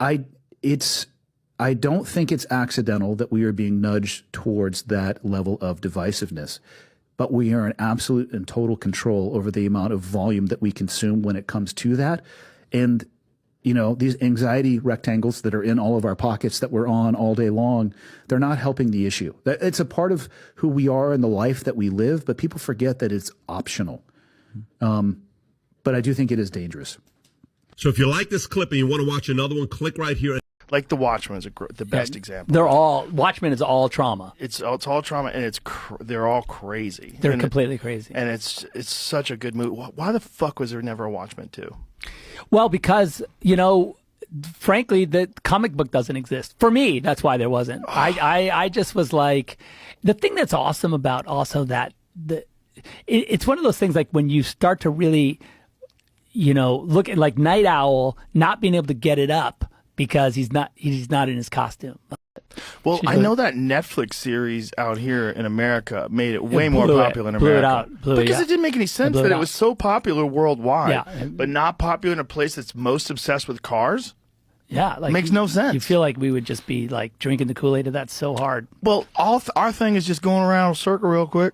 I it's I don't think it's accidental that we are being nudged towards that level of divisiveness, but we are in absolute and total control over the amount of volume that we consume when it comes to that. And, you know, these anxiety rectangles that are in all of our pockets that we're on all day long, they're not helping the issue. It's a part of who we are and the life that we live, but people forget that it's optional. But I do think it is dangerous. So if you like this clip and you want to watch another one, click right here. Like The Watchmen is the best example. They're all Watchmen is all trauma. It's all trauma, and they're all crazy. They're completely crazy. And it's such a good movie. Why the fuck was there never a Watchmen 2? Well, because, you know, frankly, the comic book doesn't exist. For me, that's why there wasn't. I just was like, the thing that's awesome about also that it's one of those things like when you start to really, you know, look at like Night Owl not being able to get it up because he's not in his costume. Well, I know that Netflix series out here in America made it way more popular in America. Because it didn't make any sense that it was so popular worldwide, but not popular in a place that's most obsessed with cars. Yeah, like makes no sense. You feel like we would just be like drinking the Kool-Aid of that so hard. Well, our thing is just going around a circle real quick.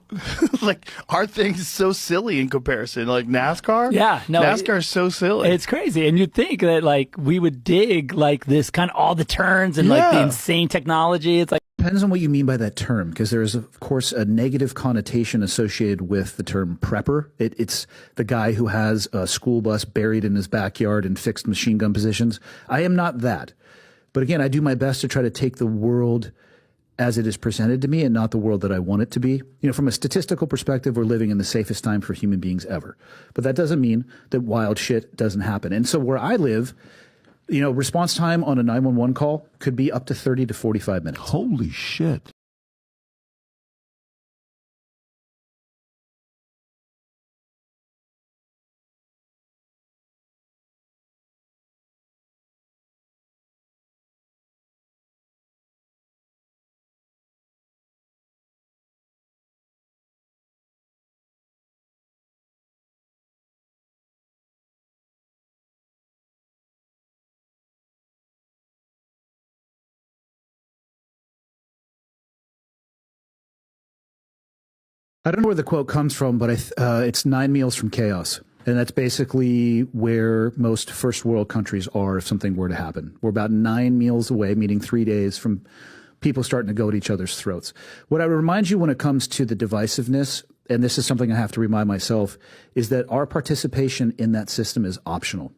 Like our thing is so silly in comparison. Like NASCAR. Yeah, no, NASCAR is so silly. It's crazy, and you'd think that like we would dig like this kind of all the turns and like the insane technology. It's like. Depends on what you mean by that term, because there is, of course, a negative connotation associated with the term prepper. It's the guy who has a school bus buried in his backyard in fixed machine gun positions. I am not that. But again, I do my best to try to take the world as it is presented to me and not the world that I want it to be. You know, from a statistical perspective, we're living in the safest time for human beings ever. But that doesn't mean that wild shit doesn't happen. And so where I live, you know, response time on a 911 call could be up to 30 to 45 minutes. Holy shit. I don't know where the quote comes from, but it's 9 meals from chaos. And that's basically where most first world countries are if something were to happen. We're about 9 meals away, meaning 3 days from people starting to go at each other's throats. What I would remind you when it comes to the divisiveness, and this is something I have to remind myself, is that our participation in that system is optional.